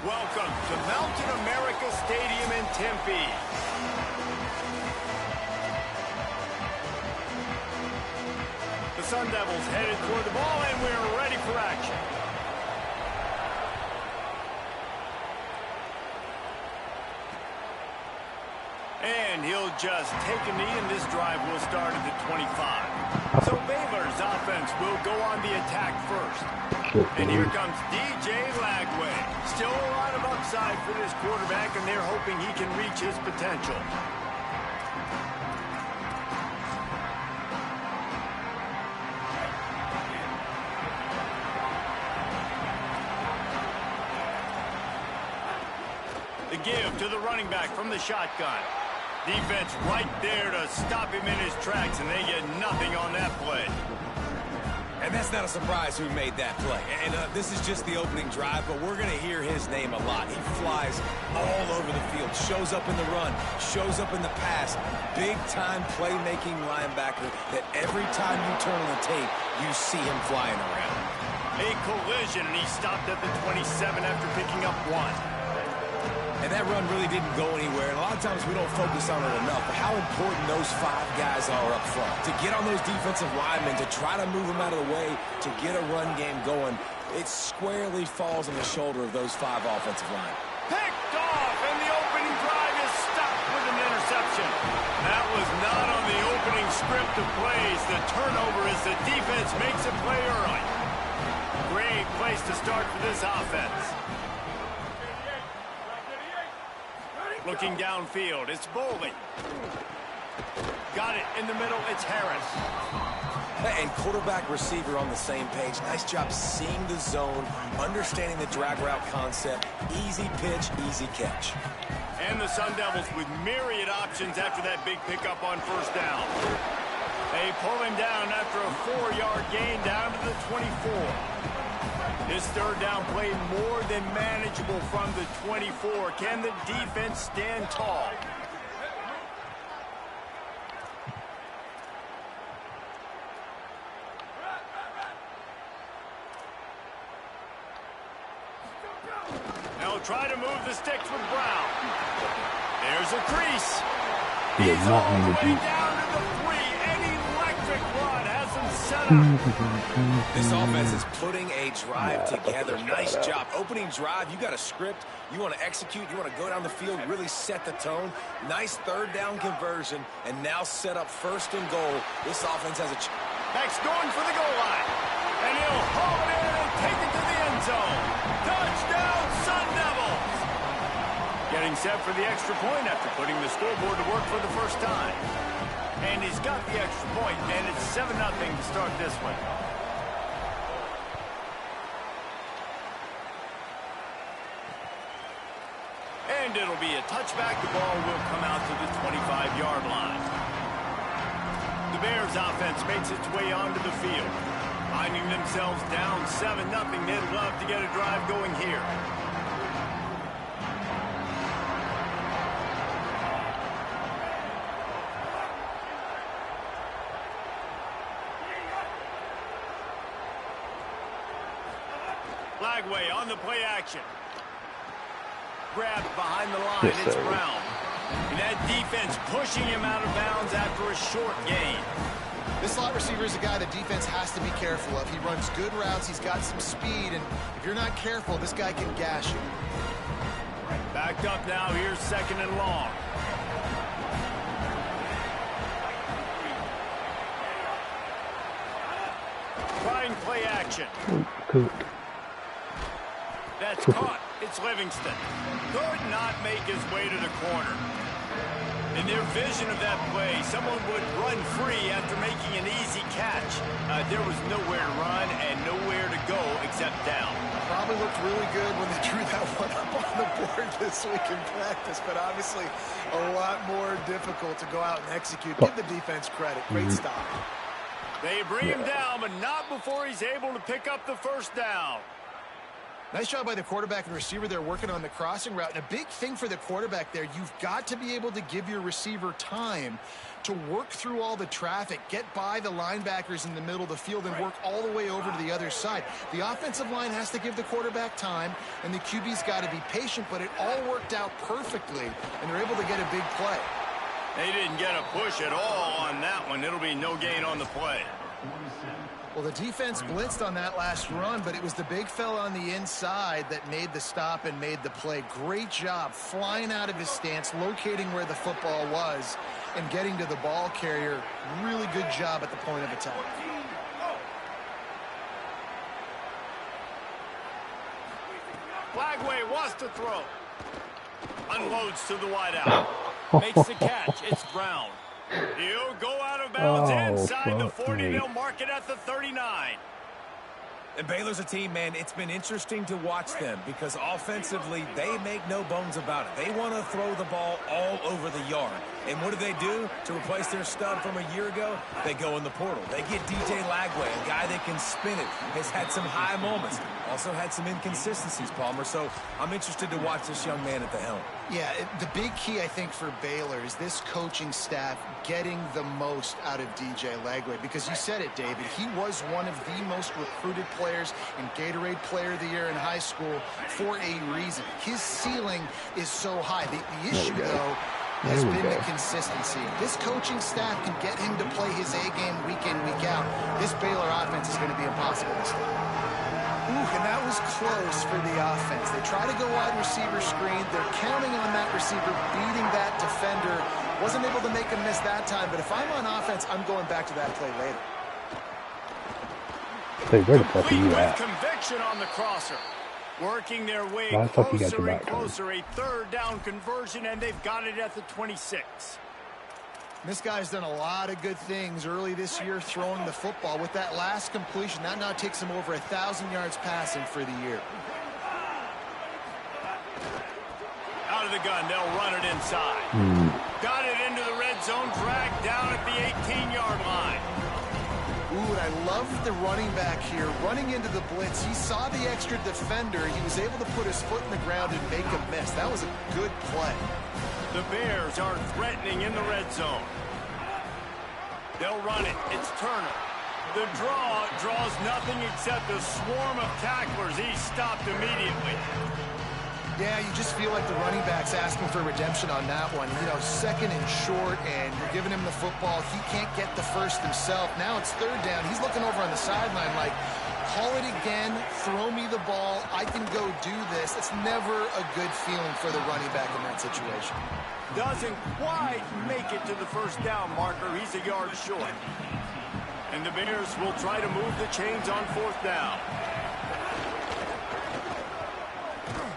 Welcome to Mountain America Stadium in Tempe. The Sun Devils headed toward the ball, and we're ready for action. And he'll just take a knee, and this drive will start at the 25. So Baylor's offense will go on the attack first. And here comes DJ Lagway. Still a lot of upside for this quarterback, and they're hoping he can reach his potential. The give to the running back from the shotgun. Defense right there to stop him in his tracks, and they get nothing on that play. And that's not a surprise who made that play. And this is just the opening drive, but we're going to hear his name a lot. He flies all over the field, shows up in the run, shows up in the pass. Big-time playmaking linebacker that every time you turn on the tape, you see him flying around. A collision, and he stopped at the 27 after picking up one. And that run really didn't go anywhere. And a lot of times we don't focus on it enough. But how important those 5 guys are up front. To get on those defensive linemen, to try to move them out of the way, to get a run game going, it squarely falls on the shoulder of those 5 offensive linemen. Picked off, and the opening drive is stopped with an interception. That was not on the opening script of plays. The turnover as the defense makes a play early. Great place to start for this offense. Looking downfield, it's Boley. Got it in the middle, it's Harris. And quarterback receiver on the same page. Nice job seeing the zone, understanding the drag route concept. Easy pitch, easy catch. And the Sun Devils with myriad options after that big pickup on first down. They pull him down after a 4-yard gain down to the 24. This third down play more than manageable from the 24. Can the defense stand tall? They'll try to move the sticks with Brown. There's a crease. He's all the way down to the 3. An electric run has him set up. This offense is putting a drive together. Nice job. Opening drive, you got a script. You want to execute. You want to go down the field, really set the tone. Nice third down conversion, and now set up first and goal. This offense has a chance. Next going for the goal line. And he'll haul it in and take it to the end zone. Touchdown, Sun Devils! Getting set for the extra point after putting the scoreboard to work for the first time. And he's got the extra point, and it's 7-0 to start this one. And it'll be a touchback. The ball will come out to the 25-yard line. The Bears offense makes its way onto the field. Finding themselves down 7-0, they'd love to get a drive going here. Lagway on the play action. Grabbed behind the line, yes, it's sir. Brown. And that defense pushing him out of bounds after a short gain. This slot receiver is a guy the defense has to be careful of. He runs good routes, he's got some speed, and if you're not careful, this guy can gash you. Backed up now, here's 2nd and long. Trying play action. That's caught. It's Livingston. Could not make his way to the corner. In their vision of that play, someone would run free after making an easy catch. There was nowhere to run and nowhere to go except down. Probably looked really good when they drew that one up on the board this week in practice, but obviously a lot more difficult to go out and execute. Give the defense credit. Great stop. They bring him down, but not before he's able to pick up the first down. Nice job by the quarterback and receiver there working on the crossing route. And a big thing for the quarterback there, you've got to be able to give your receiver time to work through all the traffic, get by the linebackers in the middle of the field, and work all the way over to the other side. The offensive line has to give the quarterback time, and the QB's got to be patient, but it all worked out perfectly, and they're able to get a big play. They didn't get a push at all on that one. It'll be no gain on the play. Well, the defense blitzed on that last run, but it was the big fella on the inside that made the stop and made the play. Great job flying out of his stance, locating where the football was, and getting to the ball carrier. Really good job at the point of attack. Flagway wants to throw. Unloads to the wideout. Makes the catch. It's Brown. He'll go out of bounds inside the 40. They'll mark it at the 39. And Baylor's a team, man, it's been interesting to watch them because offensively, they make no bones about it. They want to throw the ball all over the yard. And what do? To replace their stud from a year ago, they go in the portal. They get DJ Lagway, a guy that can spin it, has had some high moments, also had some inconsistencies, Palmer. So I'm interested to watch this young man at the helm. Yeah, the big key, I think, for Baylor is this coaching staff getting the most out of DJ Lagway, because you said it, David. He was one of the most recruited players in Gatorade Player of the Year in high school for a reason. His ceiling is so high. The issue, though, has been the consistency. If this coaching staff can get him to play his A game week in, week out, this Baylor offense is going to be impossible to stop. Ooh, and that was close for the offense. They try to go wide receiver screen. They're counting on that receiver beating that defender. Wasn't able to make him miss that time, but if I'm on offense, I'm going back to that play later. Hey, where the fuck are you at? Conviction on the crosser. Working their way closer and closer. A third down conversion, and they've got it at the 26. This guy's done a lot of good things early this year throwing the football. With that last completion, that now takes him over 1,000 yards passing for the year. Out of the gun, they'll run it inside. Got it into the red zone, dragged down at the 18-yard line. Ooh, and I love the running back here. Running into the blitz, he saw the extra defender. He was able to put his foot in the ground and make a miss. That was a good play. The Bears are threatening in the red zone. They'll run it. It's Turner. The draw draws nothing except a swarm of tacklers. He's stopped immediately. Yeah, you just feel like the running back's asking for redemption on that one. You know, second and short, and you're giving him the football. He can't get the first himself. Now it's third down. He's looking over on the sideline like, call it again, throw me the ball, I can go do this. It's never a good feeling for the running back in that situation. Doesn't quite make it to the first down marker. He's a yard short. And the Bears will try to move the chains on fourth down.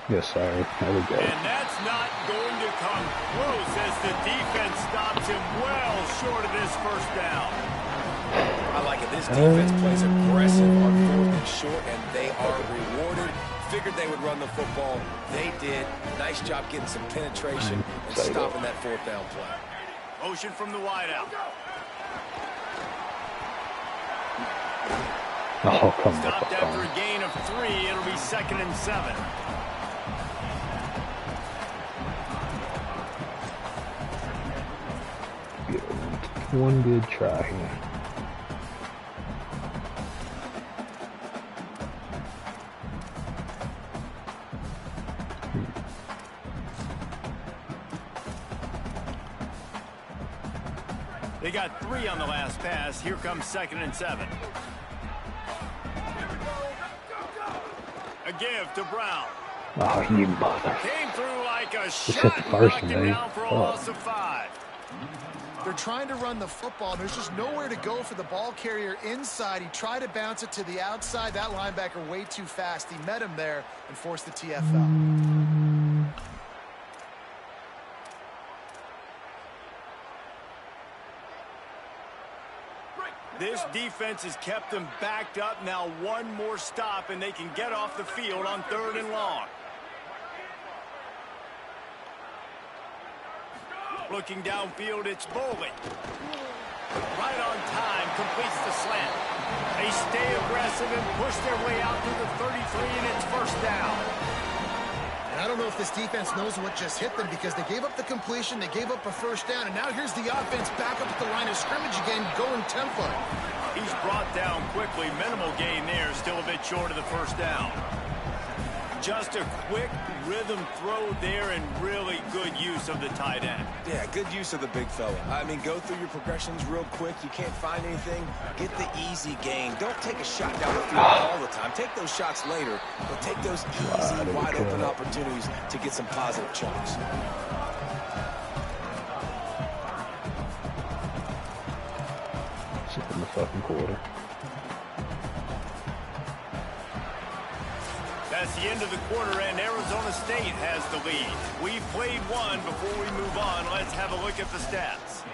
Yes, sir. There we go. And that's not going to come close as the defense stops him well short of this first down. I like it. This defense plays aggressive on fourth and short, and they are rewarded. Figured they would run the football. They did. Nice job getting some penetration and stopping that fourth down play. Motion from the wideout. Oh, come on. Stopped after a gain of 3. It'll be 2nd and 7. One good try here. They got 3 on the last pass. Here comes 2nd and 7. A give to Brown. Oh, you mother. Came through like a Just shot. hit the first Knocked one, him Dave. down for a loss of 5. They're trying to run the football, and there's just nowhere to go for the ball carrier inside. He tried to bounce it to the outside. That linebacker way too fast. He met him there and forced the TFL. This defense has kept them backed up. Now one more stop, and they can get off the field on 3rd and long. Looking downfield, it's Bowling. Right on time, completes the slant. They stay aggressive and push their way out to the 33, and it's first down. And I don't know if this defense knows what just hit them because they gave up the completion, they gave up a first down, and now here's the offense back up at the line of scrimmage again, going tempo. He's brought down quickly. Minimal gain there, still a bit short of the first down. Just a quick rhythm throw there and really good use of the tight end. Yeah, good use of the big fella. I mean, go through your progressions real quick. You can't find anything. Get the easy gain. Don't take a shot down the field all the time. Take those shots later, but take those easy, wide-open opportunities to get some positive chunks. It's in the fucking quarter. That's the end of the quarter, and Arizona State has the lead. We've played one. Before we move on, let's have a look at the stats.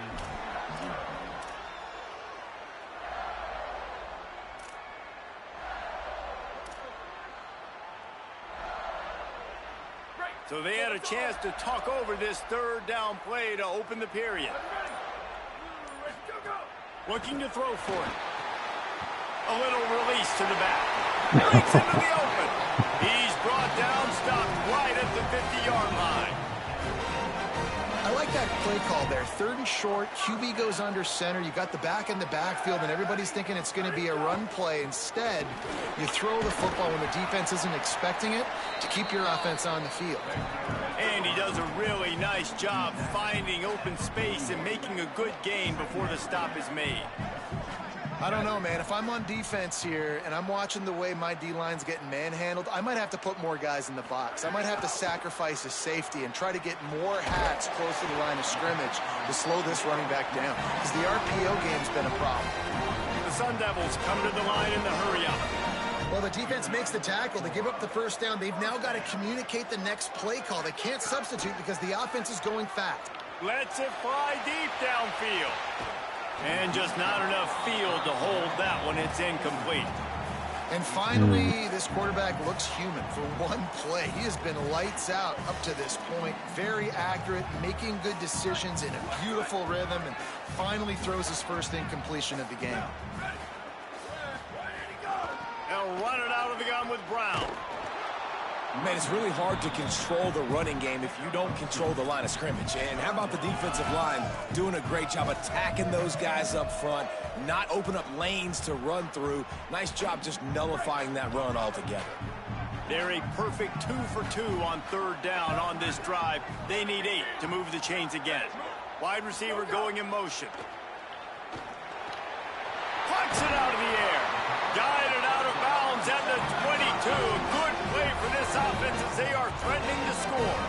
So they had a chance to talk over this third down play to open the period. Looking to throw for it. A little release to the back. Breaks into the open. He's brought down, stopped right at the 50-yard line. I like that play call there. Third and short, QB goes under center. You got the back in the backfield, and everybody's thinking it's going to be a run play. Instead, you throw the football when the defense isn't expecting it to keep your offense on the field. And he does a really nice job finding open space and making a good gain before the stop is made. I don't know, man. If I'm on defense here and I'm watching the way my D-line's getting manhandled, I might have to put more guys in the box. I might have to sacrifice a safety and try to get more hats close to the line of scrimmage to slow this running back down, because the RPO game's been a problem. The Sun Devils come to the line in the hurry-up. Well, the defense makes the tackle. They give up the first down. They've now got to communicate the next play call. They can't substitute because the offense is going fast. Lets it fly deep downfield. And just not enough field to hold that one. It's incomplete. And finally, this quarterback looks human for one play. He has been lights out up to this point. Very accurate, making good decisions in a beautiful rhythm, and finally throws his first incompletion of the game. They'll run it out of the gun with Brown. Man, it's really hard to control the running game if you don't control the line of scrimmage. And how about the defensive line doing a great job attacking those guys up front, not open up lanes to run through. Nice job just nullifying that run altogether. They're a perfect 2 for 2 on third down on this drive. They need 8 to move the chains again. Wide receiver going in motion. Puts it out of the air. Guided out of bounds at the 22. Good play for this offense as they are threatening to score.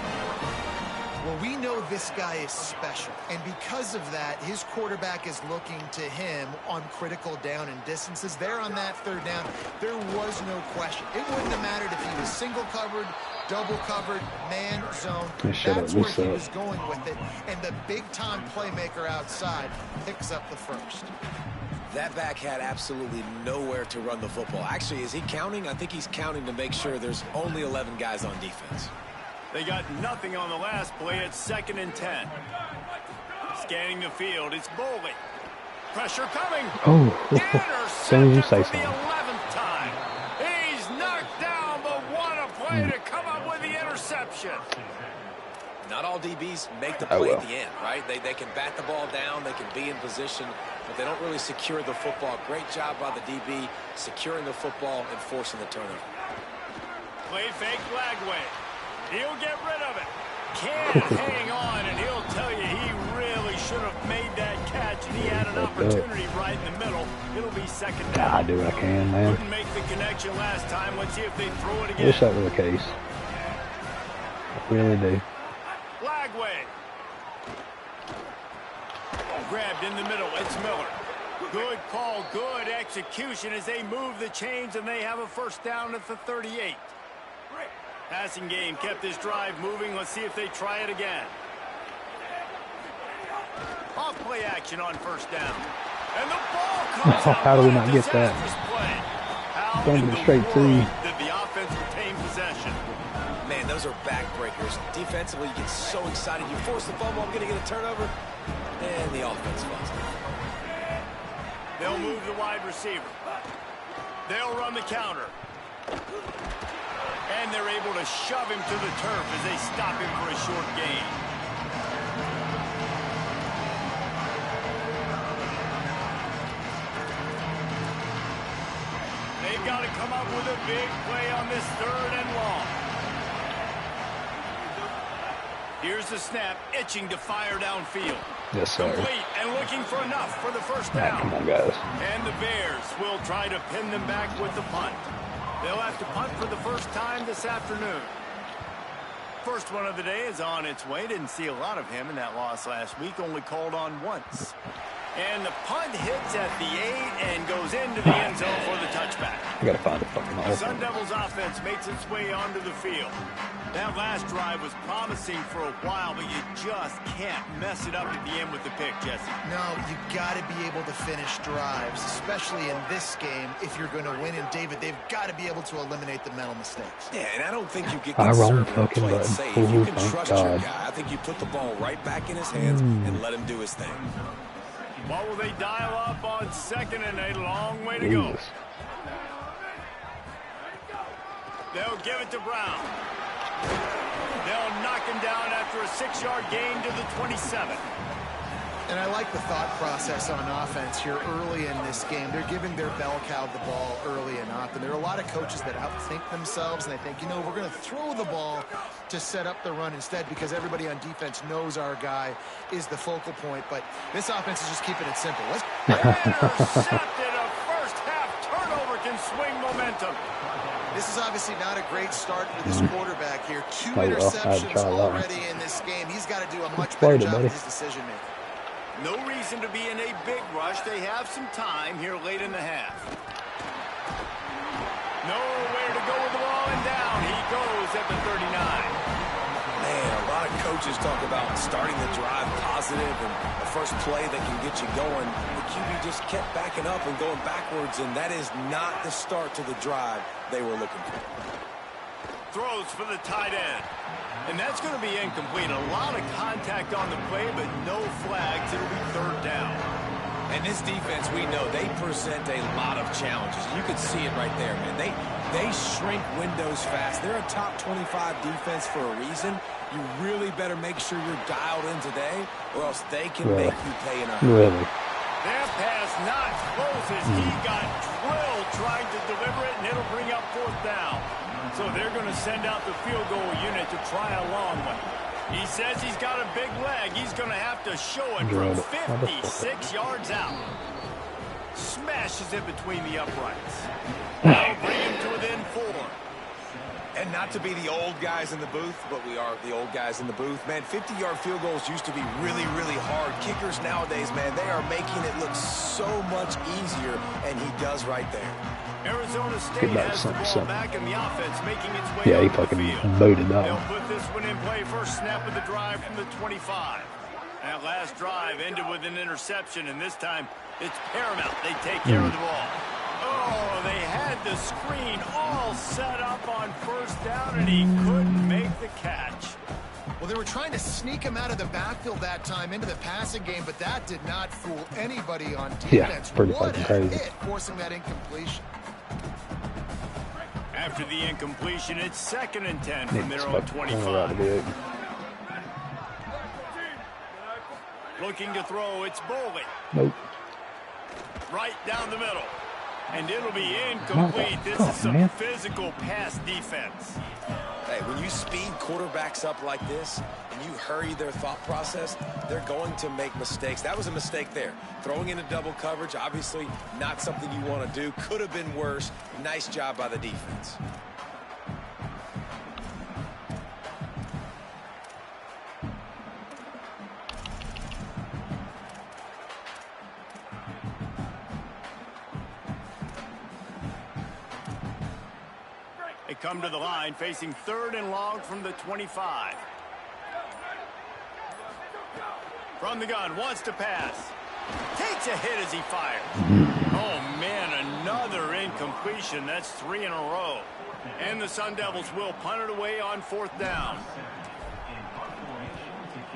Well, we know this guy is special, and because of that, his quarterback is looking to him on critical down and distances. There on that third down, there was no question. It wouldn't have mattered if he was single covered, double covered, man zone. That's where he was going with it, and the big-time playmaker outside picks up the first. That back had absolutely nowhere to run the football. Actually, is he counting? I think he's counting to make sure there's only 11 guys on defense. They got nothing on the last play. It's 2nd and 10. Scanning the field, it's Boley. Pressure coming. Oh, soon as you say for the 11th time. He's knocked down, but what a play to come up with the interception. Not all DBs make the play at the end, right? They can bat the ball down, they can be in position, but they don't really secure the football. Great job by the DB securing the football and forcing the turnover. Play fake Lagway. He'll get rid of it. Can't hang on, and he'll tell you he really should have made that catch, and he had an opportunity right in the middle. It'll be 2nd down. I do what I can, man. Couldn't make the connection last time. Let's see if they throw it again. I wish that were the case. I really do. Lagway. Grabbed in the middle. It's Miller. Good call, good execution as they move the chains, and they have a first down at the 38. Passing game kept this drive moving. Let's see if they try it again. Off play action on first down. And the ball comes out. How do we not get that? Throwing it straight to you. Did the offense retain possession? Man, those are backbreakers. Defensively, you get so excited. You force the fumble, I'm going to get a turnover, and the offense falls. They'll move the wide receiver. They'll run the counter. And they're able to shove him to the turf as they stop him for a short gain. They've got to come up with a big play on this 3rd and long. Here's the snap, itching to fire downfield. Yes, sir. Complete and looking for enough for the first down. Come on, guys. And the Bears will try to pin them back with the punt. They'll have to punt for the first time this afternoon. First one of the day is on its way. Didn't see a lot of him in that loss last week. Only called on once. And the punt hits at the 8 and goes into the end zone for the touchback. I gotta find a fucking The hole. Sun Devils offense makes its way onto the field. That last drive was promising for a while, but you just can't mess it up at the end with the pick, Jesse. No, you got to be able to finish drives, especially in this game. If you're going to win, and David, they've got to be able to eliminate the mental mistakes. Yeah, and I don't think you get I wrong conservative fucking play it button. safe. You can Thank trust your God. guy. I think you put the ball right back in his hands and let him do his thing. What will they dial up on 2nd and a long way to go? Jesus. They'll give it to Brown. They'll knock him down after a 6-yard gain to the 27. And I like the thought process on offense here early in this game. They're giving their bell cow the ball early and often. There are a lot of coaches that outthink themselves, and they think, you know, we're going to throw the ball to set up the run instead because everybody on defense knows our guy is the focal point. But this offense is just keeping it simple. Intercepted. A first-half turnover can swing momentum. This is obviously not a great start for this quarterback here. 2 Oh, well, I had to interceptions try that one. already in this game. He's got to do a much Played better it, job buddy. with his decision-making. No reason to be in a big rush. They have some time here late in the half. Nowhere to go with the ball, and down he goes at the 39. Man, a lot of coaches talk about starting the drive positive and the first play that can get you going. The QB just kept backing up and going backwards, and that is not the start to the drive they were looking for. Throws for the tight end. And that's going to be incomplete. A lot of contact on the play, but no flags. It'll be 3rd down. And this defense, we know, they present a lot of challenges. You can see it right there, man. They shrink windows fast. They're a top 25 defense for a reason. You really better make sure you're dialed in today, or else they can make you pay in a hurry. Really? That pass not close as he got drilled trying to deliver it, and it'll bring up 4th down. So they're going to send out the field goal unit to try a long one. He says he's got a big leg. He's going to have to show it from 56 yards out. Smashes it between the uprights. That'll bring him to within 4. And not to be the old guys in the booth, but we are the old guys in the booth. Man, 50-yard field goals used to be really, really hard. Kickers nowadays, man, they are making it look so much easier, and he does right there. Arizona State has the ball back in the offense, making its way Yeah, he over the fucking field. booted up. They'll put this one in play. First snap of the drive from the 25. That last drive ended with an interception, and this time it's paramount. They take care of the ball. Oh, they had the screen all set up on 1st down, and he couldn't make the catch. Well, they were trying to sneak him out of the backfield that time into the passing game, but that did not fool anybody on defense. Yeah, it's pretty what fucking a crazy. hit, forcing that incompletion. After the incompletion, it's 2nd and 10 from their own Right 25. to be. Looking to throw, it's Boley. Nope. Right down the middle. And it'll be incomplete. This is some physical pass defense. Hey, when you speed quarterbacks up like this and you hurry their thought process, they're going to make mistakes. That was a mistake there. Throwing into double coverage, obviously not something you want to do. Could have been worse. Nice job by the defense. They come to the line facing 3rd and long from the 25. From the gun, wants to pass. Takes a hit as he fires. Oh, man, another incompletion. That's 3 in a row. And the Sun Devils will punt it away on 4th down.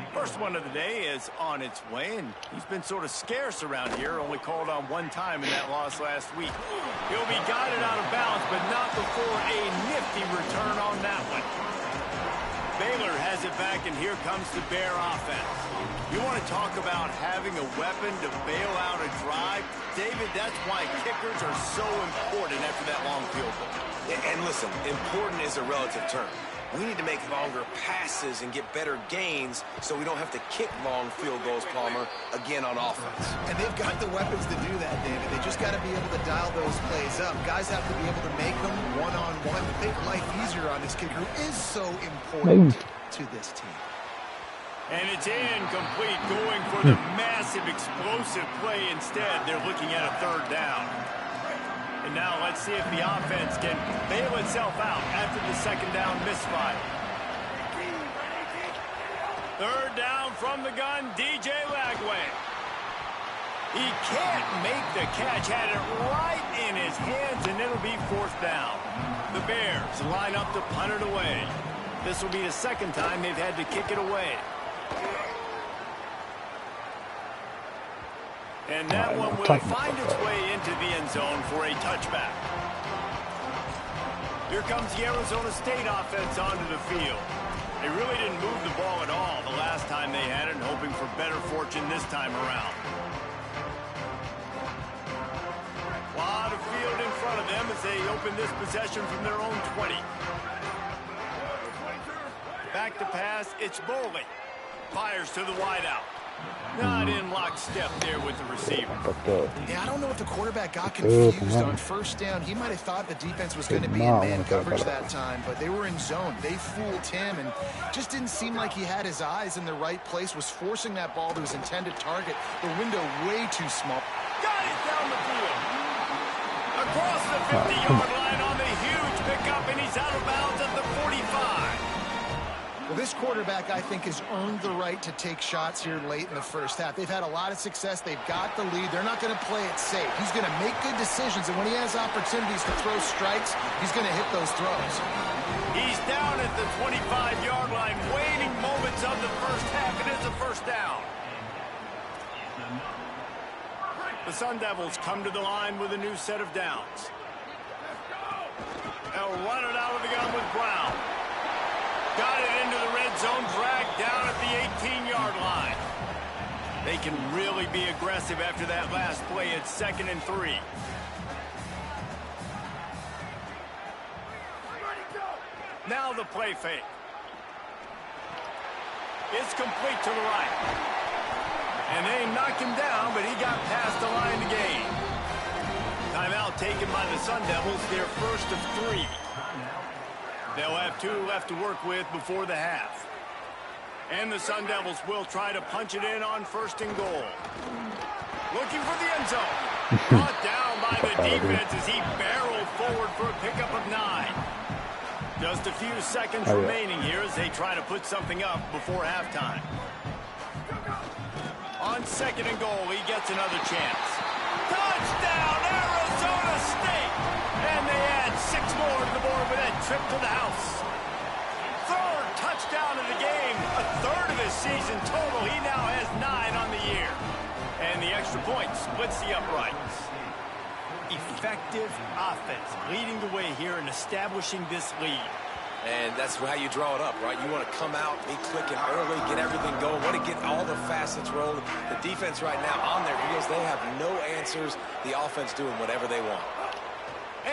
First one of the day is on its way, and he's been sort of scarce around here, only called on one time in that loss last week. He'll be guided out of bounds, but not before a nifty return on that one. Baylor has it back, and here comes the Bear offense. You want to talk about having a weapon to bail out a drive? David, that's why kickers are so important after that long field goal. And listen, important is a relative term. We need to make longer passes and get better gains so we don't have to kick long field goals, Palmer, again on offense. And they've got the weapons to do that, David. They just got to be able to dial those plays up. Guys have to be able to make them one-on-one to make life easier on this kicker, who is so important to this team. And it's incomplete, going for the massive explosive play instead. They're looking at a third down. And now let's see if the offense can bail itself out after the second down misfire. Third down from the gun, DJ Lagway. He can't make the catch, had it right in his hands, and it'll be fourth down. The Bears line up to punt it away. This will be the second time they've had to kick it away. And that one will find its way into the end zone for a touchback. Here comes the Arizona State offense onto the field. They really didn't move the ball at all the last time they had it, and hoping for better fortune this time around. A lot of field in front of them as they open this possession from their own 20. Back to pass, it's Bowling. Fires to the wideout. Not in lockstep there with the receiver. Yeah, I don't know if the quarterback got confused on first down. He might have thought the defense was going to be in man coverage that time, but they were in zone. They fooled him and just didn't seem like he had his eyes in the right place, was forcing that ball to his intended target. The window way too small. Got it down the field. Across the 50-yard line on the huge pickup, and he's out of bounds at the 45. Well, this quarterback, I think, has earned the right to take shots here late in the first half. They've had a lot of success. They've got the lead. They're not going to play it safe. He's going to make good decisions, and when he has opportunities to throw strikes, he's going to hit those throws. He's down at the 25-yard line, waning moments of the first half. It is a first down. The Sun Devils come to the line with a new set of downs. They'll run it out of the gun with Brown. Got it into the red zone, dragged down at the 18-yard line. They can really be aggressive after that last play. It's 2nd and 3. Now the play fake. It's complete to the right. And they knock him down, but he got past the line to gain. Timeout taken by the Sun Devils, their first of 3. They'll have 2 left to work with before the half. And the Sun Devils will try to punch it in on 1st and goal. Looking for the end zone. Brought down by the defense as he barreled forward for a pickup of 9. Just a few seconds remaining here as they try to put something up before halftime. On 2nd and goal, he gets another chance. Touchdown, Arizona State! And they add 6 more to the board with that trip to the house. 3rd touchdown of the game, a 3rd of his season total. He now has 9 on the year. And the extra point splits the uprights. Effective offense leading the way here and establishing this lead. And that's how you draw it up, right? You want to come out, be clicking early, get everything going, want to get all the facets rolling. The defense right now on their heels, they have no answers. The offense doing whatever they want.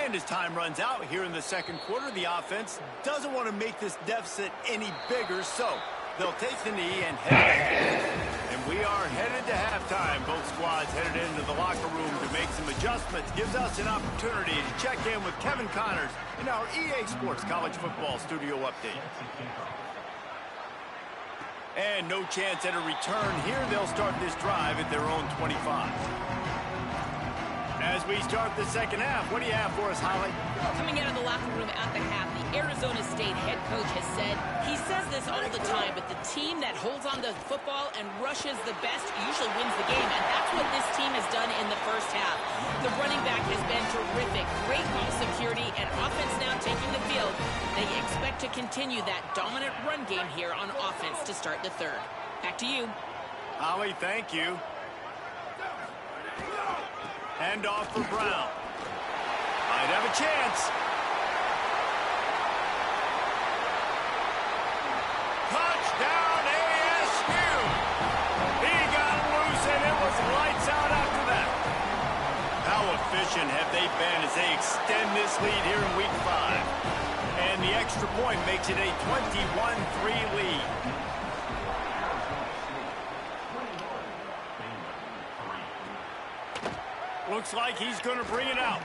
And as time runs out here in the 2nd quarter, the offense doesn't want to make this deficit any bigger, so they'll take the knee and head ahead. And we are headed to halftime. Both squads headed into the locker room to make some adjustments. Gives us an opportunity to check in with Kevin Connors in our EA Sports College Football Studio Update. And no chance at a return here. They'll start this drive at their own 25. As we start the 2nd half, what do you have for us, Holly? Coming out of the locker room at the half, the Arizona State head coach has said, he says this all the time, but the team that holds on to the football and rushes the best usually wins the game, and that's what this team has done in the first half. The running back has been terrific, great ball security, and offense now taking the field. They expect to continue that dominant run game here on offense to start the 3rd. Back to you. Holly, thank you. Hand off for Brown. Might have a chance. Touchdown, ASU! He got loose, and it was lights out after that. How efficient have they been as they extend this lead here in Week 5? And the extra point makes it a 21-3 lead. Looks like he's going to bring it out.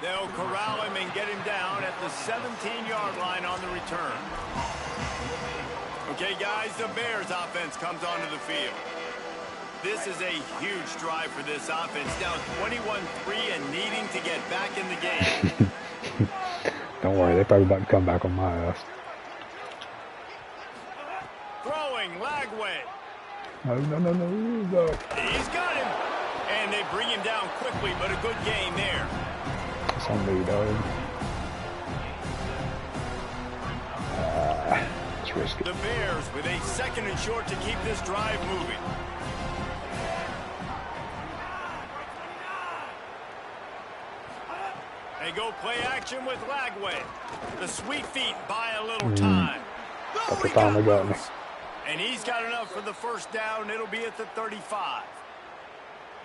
They'll corral him and get him down at the 17-yard line on the return. Okay, guys, the Bears offense comes onto the field. This is a huge drive for this offense. Down 21-3 and needing to get back in the game. Don't worry, they're probably about to come back on my ass. Throwing, Lagway. No. He's got him. And they bring him down quickly, but a good gain there. It's on me, dog. It's risky. The Bears with a 2nd and short to keep this drive moving. They go play action with Lagway. The sweet feet buy a little time. That's the time they got me. And he's got enough for the first down. It'll be at the 35.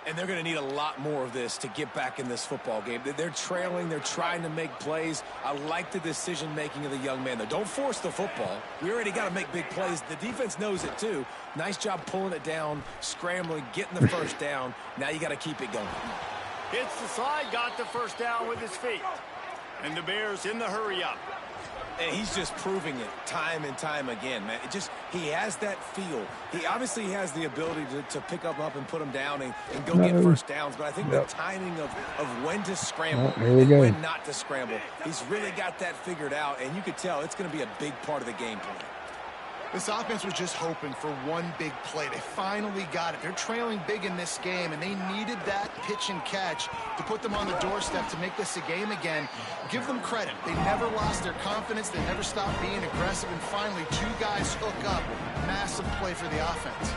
And they're going to need a lot more of this to get back in this football game. They're trailing. They're trying to make plays. I like the decision-making of the young man, though. Don't force the football. We already got to make big plays. The defense knows it, too. Nice job pulling it down, scrambling, getting the first down. Now you got to keep it going. Hits the slide, got the first down with his feet. And the Bears in the hurry-up. And he's just proving it time and time again, man. He has that feel. He obviously has the ability to pick up and put them down and go get first downs. But I think the timing of when to scramble and when not to scramble, he's really got that figured out. And you could tell it's going to be a big part of the game plan. This offense was just hoping for one big play. They finally got it. They're trailing big in this game, and they needed that pitch and catch to put them on the doorstep to make this a game again. Give them credit. They never lost their confidence. They never stopped being aggressive, and finally, 2 guys hook up. Massive play for the offense.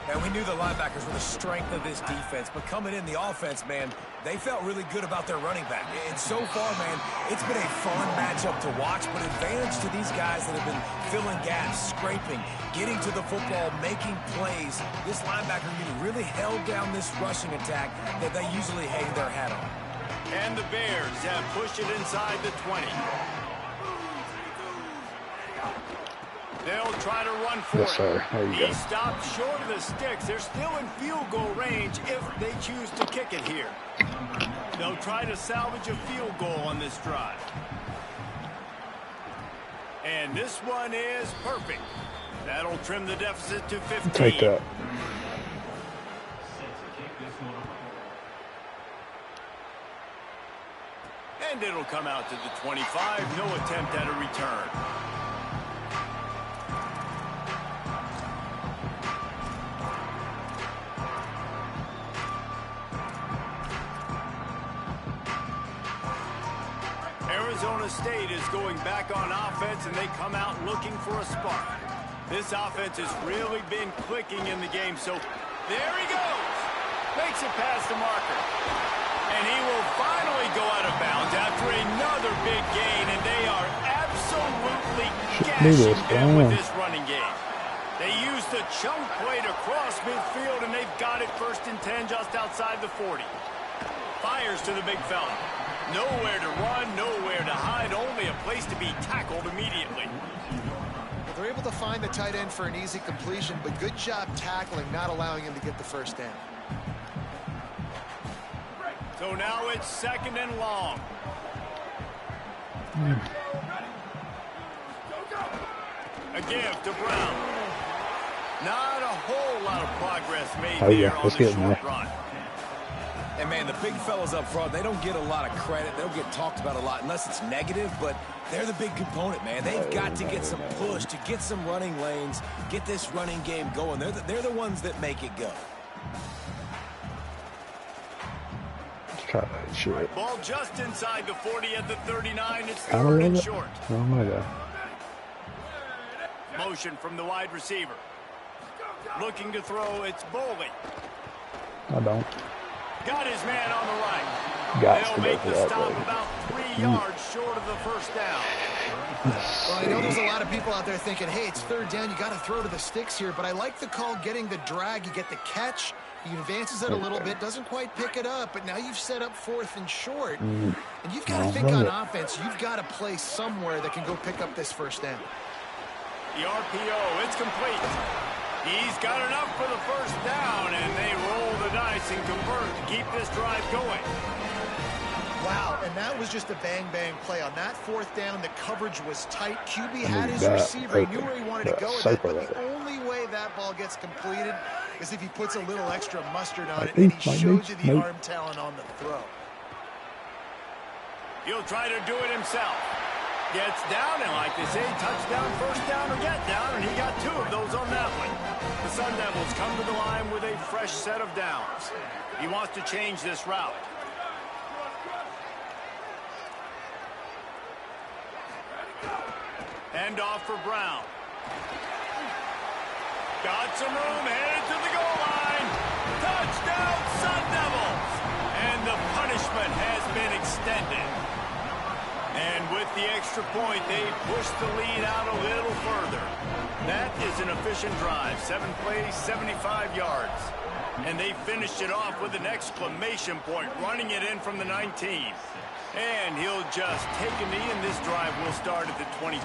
And we knew the linebackers were the strength of this defense, but coming in the offense, man, they felt really good about their running back. And so far, man, it's been a fun matchup to watch, but advantage to these guys that have been filling gaps, scraping, getting to the football, making plays. This linebacker unit really held down this rushing attack that they usually hang their hat on. And the Bears have pushed it inside the 20. They'll try to run for it. He stopped short of the sticks. They're still in field goal range if they choose to kick it here. They'll try to salvage a field goal on this drive. And this one is perfect. That'll trim the deficit to 15. Take that. And it'll come out to the 25. No attempt at a return. Arizona State is going back on offense, and they come out looking for a spark. This offense has really been clicking in the game, so there he goes. Makes it past the marker. And he will finally go out of bounds after another big gain, and they are absolutely gashing them with this running game. They use the chunk play to cross midfield, and they've got it 1st and 10 just outside the 40. Fires to the big fella. Nowhere to run, nowhere to hide, only a place to be tackled immediately. Well, they're able to find the tight end for an easy completion, but good job tackling, not allowing him to get the first down. So now it's 2nd and long. A give to Brown. Not a whole lot of progress made there on the short run. And, man, the big fellas up front, they don't get a lot of credit. They don't get talked about a lot unless it's negative, but they're the big component, man. They've got to get some push, to get some running lanes, get this running game going. They're the ones that make it go. Ball just inside the 40 at the 39. It's 3rd and short. Oh, my God. Motion from the wide receiver. Looking to throw, it's Boley. I don't. Got his man on the right. Got They'll make the stop about 3 yards short of the first down. Well, I know there's a lot of people out there thinking, hey, it's third down, you got to throw to the sticks here, but I like the call getting the drag. You get the catch, he advances it a little bit, doesn't quite pick it up, but now you've set up 4th and short. And you've got to think on offense, you've got to play somewhere that can go pick up this first down. The RPO, it's complete. He's got enough for the first down, and they roll the dice and convert to keep this drive going. Wow, and that was just a bang-bang play. On that 4th down, the coverage was tight. QB had his receiver. He knew where he wanted to go with it, but the only way that ball gets completed is if he puts a little extra mustard on it, and he shows you the arm talent on the throw. He'll try to do it himself. Gets down, and like they say, touchdown, first down, or get down, and he got 2 of those on that one. The Sun Devils come to the line with a fresh set of downs. He wants to change this route. Hand off for Brown. Got some room, headed to the goal line. Touchdown, Sun Devils! And the punishment has been extended. And with the extra point, they push the lead out a little further. That is an efficient drive. 7 plays, 75 yards. And they finished it off with an exclamation point, running it in from the 19. And he'll just take a knee, and this drive will start at the 25.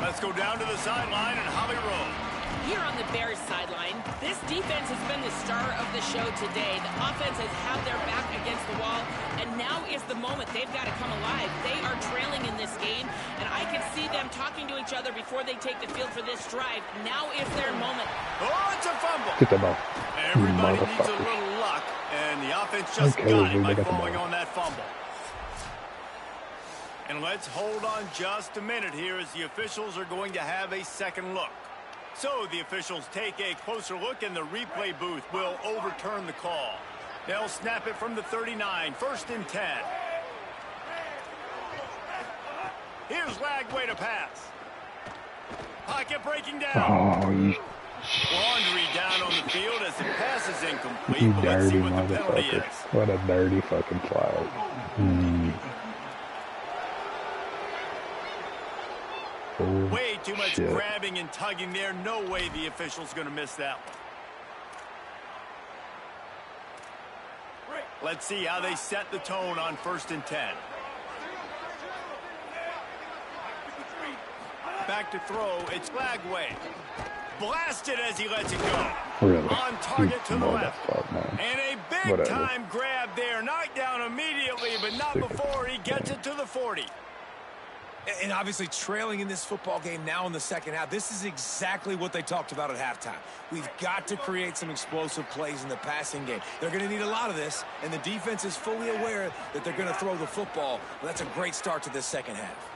Let's go down to the sideline and Holly Rowe. Here on the Bears sideline, this defense has been the star of the show today. The offense has had their back against the wall, and now is the moment they've got to come alive. They are trailing in this game, and I can see them talking to each other before they take the field for this drive. Now is their moment. Oh, it's a fumble. Get the ball. Everybody needs a little luck, and the offense just got it by falling on that fumble. And let's hold on just a minute here as the officials are going to have a second look. So the officials take a closer look, and the replay booth will overturn the call. They'll snap it from the 39, 1st and 10. Here's Lagway to pass. Pocket breaking down. Oh, you Laundry down on the field as the pass is incomplete. You But let's see dirty what the penalty motherfucker. is. What a dirty fucking flag. Oh, Way too much shit. grabbing and tugging there. No way the official's going to miss that one. Let's see how they set the tone on 1st and 10. Back to throw. It's Lagway. Blasted as he lets it go. Really? On target to the left. Fuck, man. And a big-time grab there. Knocked down immediately, but not before he gets it to the 40. And obviously trailing in this football game now in the second half, this is exactly what they talked about at halftime. We've got to create some explosive plays in the passing game. They're going to need a lot of this, and the defense is fully aware that they're going to throw the football. Well, that's a great start to this second half.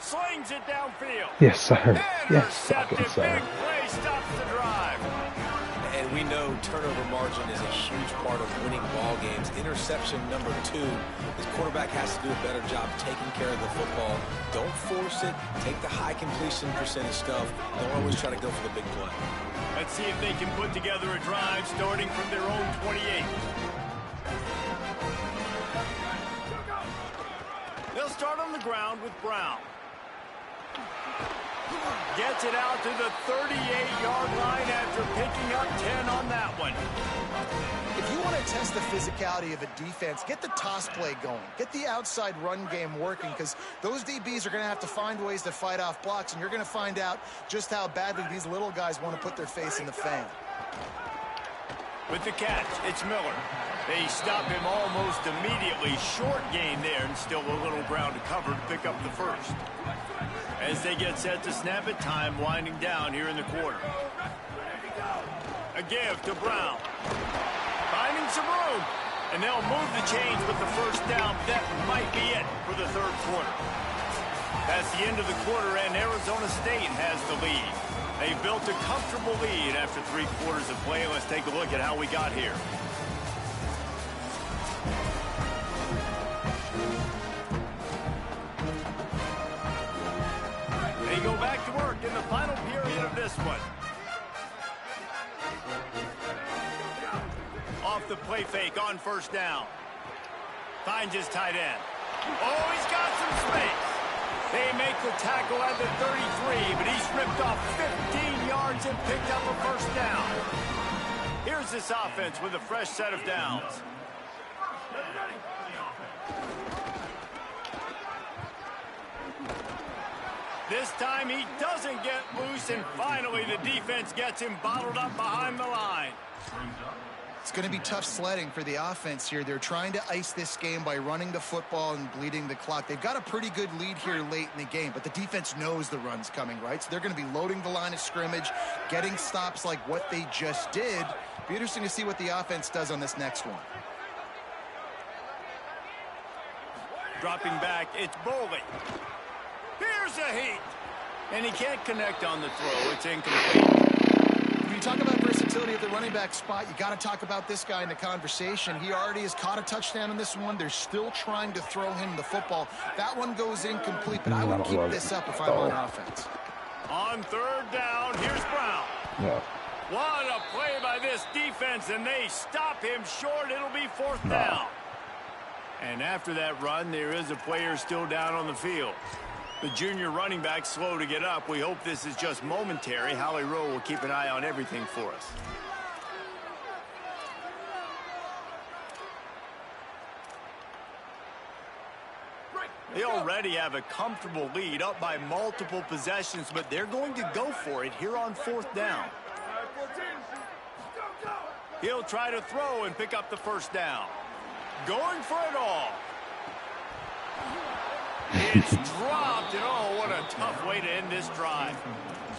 Slings it downfield. Yes, sir. Yes, Intercepted. fucking sir. Big play stops the drive. And we know turnover margin is a huge part of winning ball games. Interception number 2. This quarterback has to do a better job taking care of the football. Don't force it. Take the high completion percentage stuff. Don't always try to go for the big play. Let's see if they can put together a drive starting from their own 28. They'll start on the ground with Brown. Gets it out to the 38-yard line after picking up 10 on that one. If you want to test the physicality of a defense, get the toss play going. Get the outside run game working, because those DBs are going to have to find ways to fight off blocks, and you're going to find out just how badly these little guys want to put their face in the fan. With the catch, it's Miller. They stop him almost immediately. Short gain there, and still a little ground to cover to pick up the first. As they get set to snap it, time winding down here in the quarter. A give to Brown. Finding some room. And they'll move the chains with the first down. That might be it for the third quarter. That's the end of the quarter, and Arizona State has the lead. They built a comfortable lead after 3 quarters of play. Let's take a look at how we got here. go back to work in the final period of this one. Off the play fake on first down. Finds his tight end. Oh, he's got some space. They make the tackle at the 33, but he's ripped off 15 yards and picked up a first down. Here's this offense with a fresh set of downs. This time he doesn't get loose, and finally the defense gets him bottled up behind the line. It's going to be tough sledding for the offense here. They're trying to ice this game by running the football and bleeding the clock. They've got a pretty good lead here late in the game, but the defense knows the run's coming, right? So they're going to be loading the line of scrimmage, getting stops like what they just did. Be interesting to see what the offense does on this next one. Dropping back, it's Boley. Here's a heat. And he can't connect on the throw. It's incomplete. When you talk about versatility at the running back spot, you got to talk about this guy in the conversation. He already has caught a touchdown in this one. They're still trying to throw him the football. That one goes incomplete, but I would keep this up if I'm on offense. On third down, here's Brown. Yeah. What a play by this defense, and they stop him short. It'll be fourth down. And after that run, there is a player still down on the field. The junior running back slow to get up. We hope this is just momentary. Howie Rowe will keep an eye on everything for us. They already have a comfortable lead, up by multiple possessions, but they're going to go for it here on fourth down. He'll try to throw and pick up the first down. Going for it all. It's dropped, and oh, what a tough way to end this drive.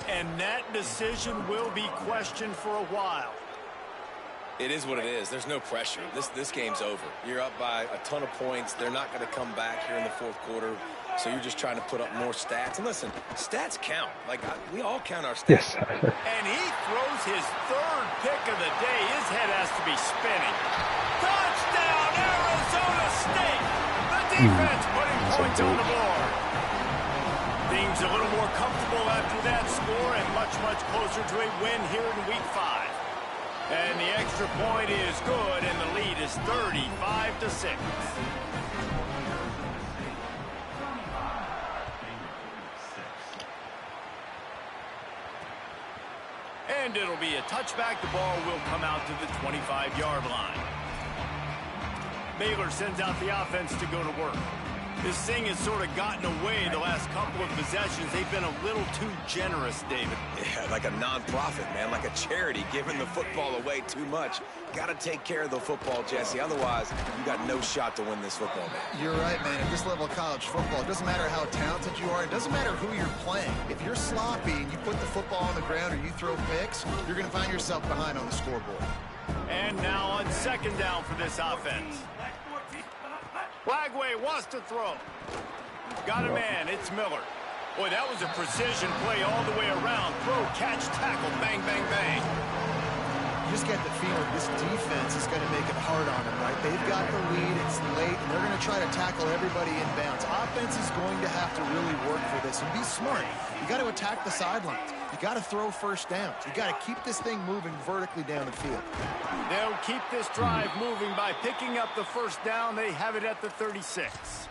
And that decision will be questioned for a while. It is what it is. There's no pressure. This game's over. You're up by a ton of points. They're not going to come back here in the fourth quarter, so you're just trying to put up more stats. And listen, stats count. We all count our stats. Yes. And he throws his third pick of the day. His head has to be spinning. Touchdown, Arizona State! The defense putting points on the board. Things a little more comfortable after that score and much, much closer to a win here in Week 5. And the extra point is good, and the lead is 35-6. And it'll be a touchback. The ball will come out to the 25-yard line. Baylor sends out the offense to go to work. This thing has sort of gotten away the last couple of possessions. They've been a little too generous, David. Yeah, like a non-profit, man, like a charity, giving the football away too much. Got to take care of the football, Jesse. Otherwise, you got no shot to win this football game. You're right, man. At this level of college football, it doesn't matter how talented you are. It doesn't matter who you're playing. If you're sloppy and you put the football on the ground or you throw picks, you're going to find yourself behind on the scoreboard. And now on second down for this offense. Flagway wants to throw. Got a man. It's Miller. Boy, that was a precision play all the way around. Throw, catch, tackle, bang, bang, bang. You just get the feeling this defense is going to make it hard on them, right? They've got the lead. It's late, and they're going to try to tackle everybody inbounds. Offense is going to have to really work for this and be smart. You got to attack the sidelines. You got to throw first downs. You got to keep this thing moving vertically down the field. They'll keep this drive moving by picking up the first down. They have it at the 36.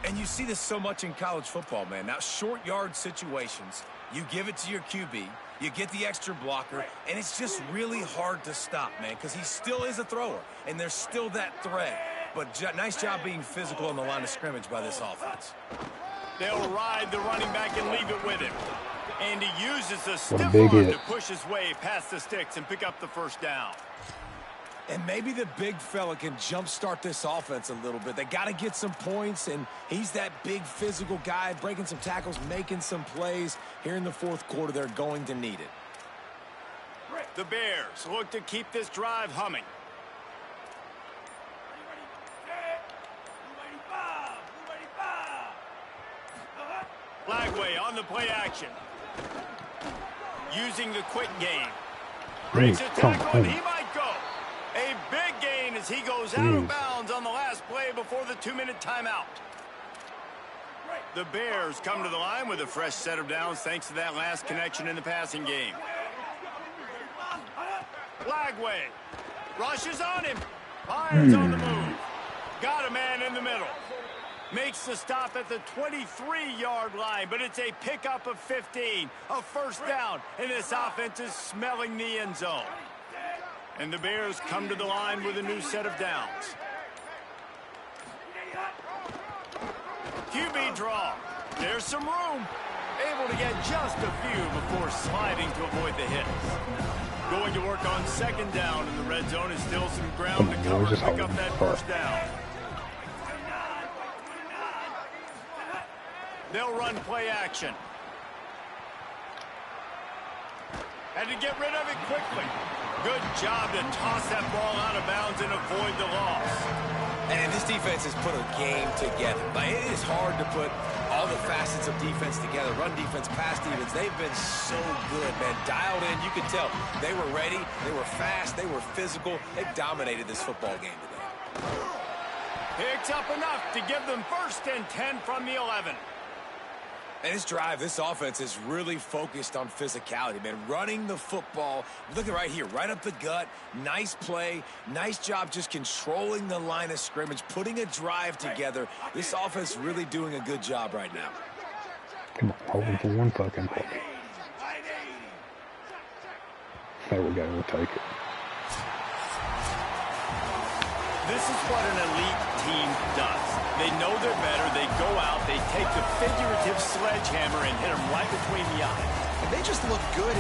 And you see this so much in college football, man. Now, short yard situations, you give it to your QB, you get the extra blocker, and it's just really hard to stop, man, because he still is a thrower, and there's still that threat. But nice job being physical on the line of scrimmage by this offense. They'll ride the running back and leave it with him. And he uses the stiff arm to push his way past the sticks and pick up the first down. And maybe the big fella can jumpstart this offense a little bit. They got to get some points, and he's that big physical guy, breaking some tackles, making some plays. Here in the fourth quarter, they're going to need it. The Bears look to keep this drive humming. Flagway on the play action. Using the quick game. Breaks a tackle, and he might go. A big gain as he goes out of bounds on the last play before the 2-minute timeout. The Bears come to the line with a fresh set of downs thanks to that last connection in the passing game. Lagway rushes on him. Fires on the move. Got a man in the middle. Makes the stop at the 23-yard line, but it's a pickup of 15. A first down, and this offense is smelling the end zone. And the Bears come to the line with a new set of downs. QB draw. There's some room. Able to get just a few before sliding to avoid the hits. Going to work on second down in the red zone is still some ground to cover to pick up that first down. They'll run play action. Had to get rid of it quickly. Good job to toss that ball out of bounds and avoid the loss. And this defense has put a game together. But it is hard to put all the facets of defense together. Run defense, pass defense. They've been so good, man. Dialed in. You could tell they were ready. They were fast. They were physical. They dominated this football game today. Picks up enough to give them 1st and 10 from the 11. And this drive, this offense is really focused on physicality, man. Running the football. Look at right here, right up the gut. Nice play. Nice job just controlling the line of scrimmage, putting a drive together. This offense really doing a good job right now. Come on, hold him for one fucking play. There we go, we'll take it. This is what an elite team does. They know they're better. They go out. They take the figurative sledgehammer and hit them right between the eyes. And they just look good.